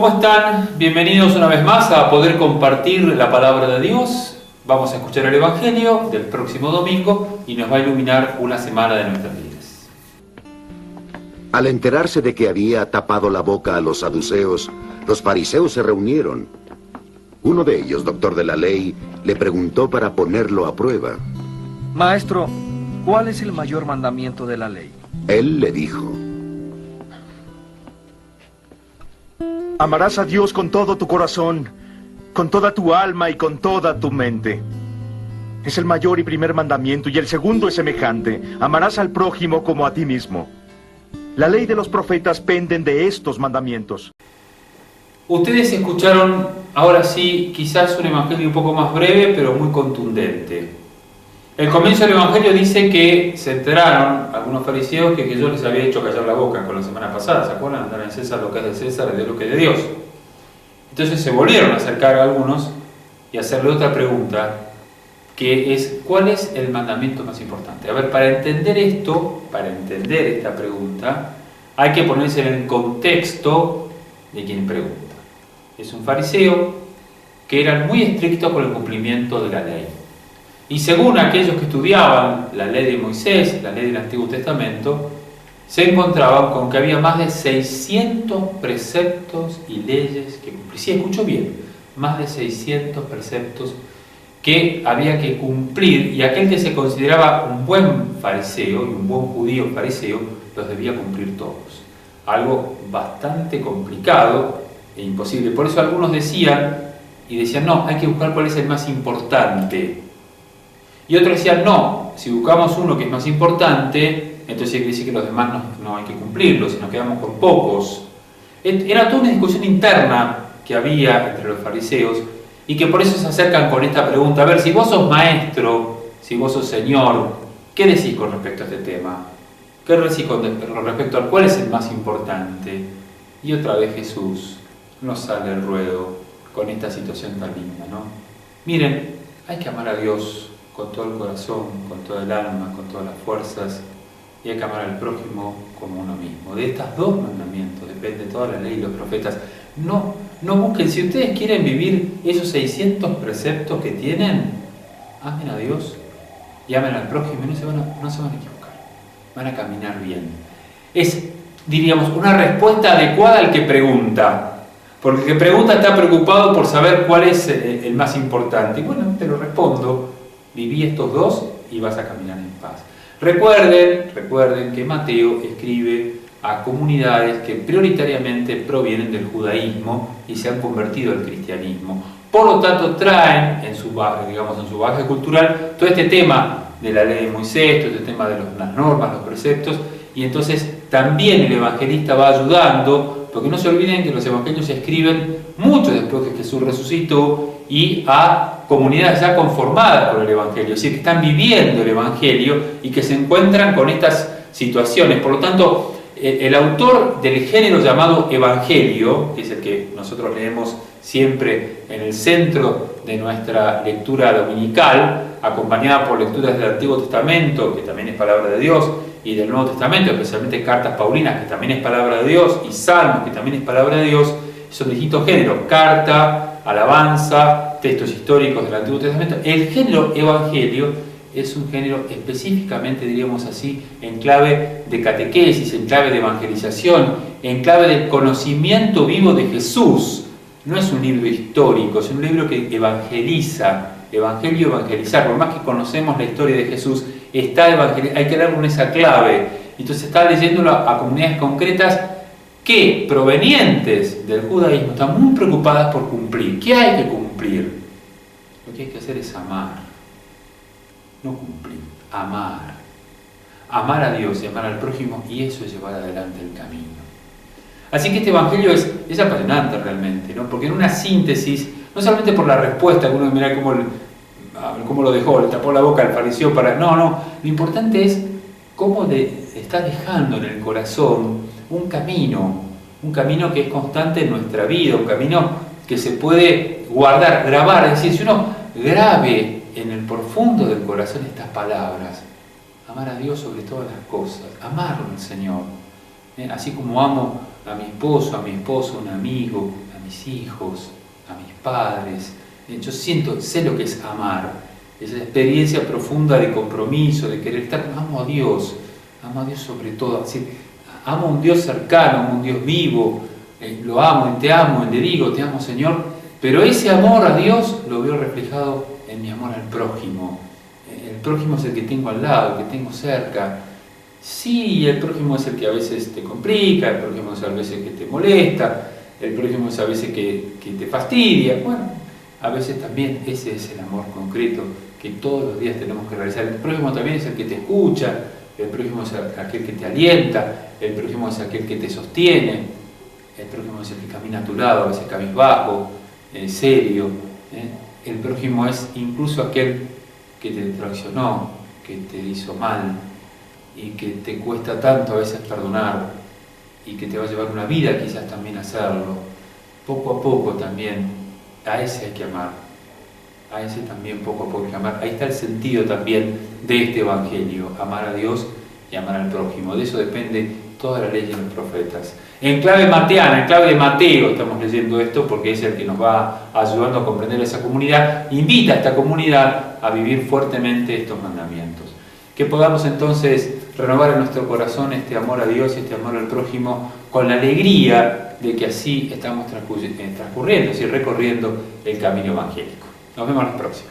¿Cómo están? Bienvenidos una vez más a poder compartir la palabra de Dios. Vamos a escuchar el Evangelio del próximo domingo y nos va a iluminar una semana de nuestras vidas. Al enterarse de que había tapado la boca a los saduceos, los fariseos se reunieron. Uno de ellos, doctor de la ley, le preguntó para ponerlo a prueba. Maestro, ¿cuál es el mayor mandamiento de la ley? Él le dijo: Amarás a Dios con todo tu corazón, con toda tu alma y con toda tu mente. Es el mayor y primer mandamiento, y el segundo es semejante: amarás al prójimo como a ti mismo. La ley de los profetas penden de estos mandamientos. Ustedes escucharon, ahora sí, quizás un evangelio un poco más breve, pero muy contundente. El comienzo del evangelio dice que se enteraron algunos fariseos que yo les había hecho callar la boca con la semana pasada. ¿Se acuerdan? Dar en César lo que es de César y de lo que es de Dios. Entonces se volvieron a acercar a algunos y hacerle otra pregunta, que es: ¿cuál es el mandamiento más importante? A ver, para entender esto, para entender esta pregunta, hay que ponerse en el contexto de quien pregunta. Es un fariseo que eran muy estrictos con el cumplimiento de la ley. Y según aquellos que estudiaban la ley de Moisés, la ley del Antiguo Testamento, se encontraban con que había más de 600 preceptos y leyes que cumplir. Sí, escuchó bien, más de 600 preceptos que había que cumplir, y aquel que se consideraba un buen fariseo y un buen judío fariseo los debía cumplir todos. Algo bastante complicado e imposible. Por eso algunos decían, no, hay que buscar cuál es el más importante. Y otros decían, no, si buscamos uno que es más importante, entonces quiere decir que los demás no hay que cumplirlos, si nos quedamos con pocos. Era toda una discusión interna que había entre los fariseos, y que por eso se acercan con esta pregunta: a ver, si vos sos maestro, si vos sos señor, ¿qué decís con respecto a este tema? ¿Qué decís con respecto a cuál es el más importante? Y otra vez Jesús nos sale al ruedo con esta situación tan linda, ¿no? Miren, hay que amar a Dios con todo el corazón, con toda el alma, con todas las fuerzas, y hay que amar al prójimo como uno mismo. De estos dos mandamientos depende toda la ley y los profetas. No busquen, si ustedes quieren vivir esos 600 preceptos que tienen, amen a Dios y amen al prójimo, y no se van a equivocar, van a caminar bien. Es, diríamos, una respuesta adecuada al que pregunta. Porque el que pregunta está preocupado por saber cuál es el más importante. Y bueno, te lo respondo: viví estos dos y vas a caminar en paz. Recuerden que Mateo escribe a comunidades que prioritariamente provienen del judaísmo y se han convertido al cristianismo. Por lo tanto, traen en su bagaje cultural todo este tema de la ley de Moisés, todo este tema de las normas, los preceptos, y entonces también el evangelista va ayudando. Porque no se olviden que los evangelios se escriben mucho después que Jesús resucitó y a comunidades ya conformadas con el evangelio, es decir, que están viviendo el evangelio y que se encuentran con estas situaciones. Por lo tanto, el autor del género llamado evangelio, que es el que nosotros leemos siempre en el centro de nuestra lectura dominical, acompañada por lecturas del Antiguo Testamento, que también es palabra de Dios, y del Nuevo Testamento, especialmente cartas paulinas, que también es palabra de Dios, y salmos, que también es palabra de Dios, son distintos géneros: carta, alabanza, textos históricos del Antiguo Testamento. El género evangelio es un género específicamente, diríamos así, en clave de catequesis, en clave de evangelización, en clave del conocimiento vivo de Jesús. No es un libro histórico, es un libro que evangeliza. Evangelio, evangelizar. Por más que conocemos la historia de Jesús, hay que darle con esa clave. Entonces está leyéndolo a comunidades concretas que, provenientes del judaísmo, están muy preocupadas por cumplir. ¿Qué hay que cumplir? Lo que hay que hacer es amar. No cumplir, amar. Amar a Dios y amar al prójimo, y eso es llevar adelante el camino. Así que este evangelio es apasionante realmente, ¿no? Porque en una síntesis, no solamente por la respuesta, que uno mira cómo lo dejó, le tapó la boca al fariseo no, lo importante es cómo está dejando en el corazón un camino que es constante en nuestra vida, un camino que se puede guardar, grabar. Es decir, si uno grabe en el profundo del corazón estas palabras: amar a Dios sobre todas las cosas, amarlo al Señor, así como amo a mi esposo, un amigo, a mis hijos, a mis padres. Yo sé lo que es amar, esa experiencia profunda de compromiso, de querer estar. Amo a Dios sobre todo. Es decir, amo a un Dios cercano, amo a un Dios vivo, lo amo, te amo, le digo, te amo, Señor, pero ese amor a Dios lo veo reflejado en mi amor al prójimo. El prójimo es el que tengo al lado, el que tengo cerca. Sí, el prójimo es el que a veces te complica, el prójimo es a veces que te molesta, el prójimo es a veces que te fastidia. Bueno, a veces también ese es el amor concreto que todos los días tenemos que realizar. El prójimo también es el que te escucha, el prójimo es aquel que te alienta, el prójimo es aquel que te sostiene, el prójimo es el que camina a tu lado, a veces cabizbajo, serio. El prójimo es incluso aquel que te traicionó, que te hizo mal y que te cuesta tanto a veces perdonar y que te va a llevar una vida quizás también hacerlo. Poco a poco también, a ese hay que amar, a ese también poco a poco hay que amar. Ahí está el sentido también de este Evangelio, amar a Dios y amar al prójimo. De eso depende toda la ley de los profetas. En clave mateana, en clave de Mateo estamos leyendo esto porque es el que nos va ayudando a comprender esa comunidad, invita a esta comunidad a vivir fuertemente estos mandamientos. Que podamos entonces renovar en nuestro corazón este amor a Dios y este amor al prójimo con la alegría de que así estamos transcurriendo, así recorriendo el camino evangélico. Nos vemos la próxima.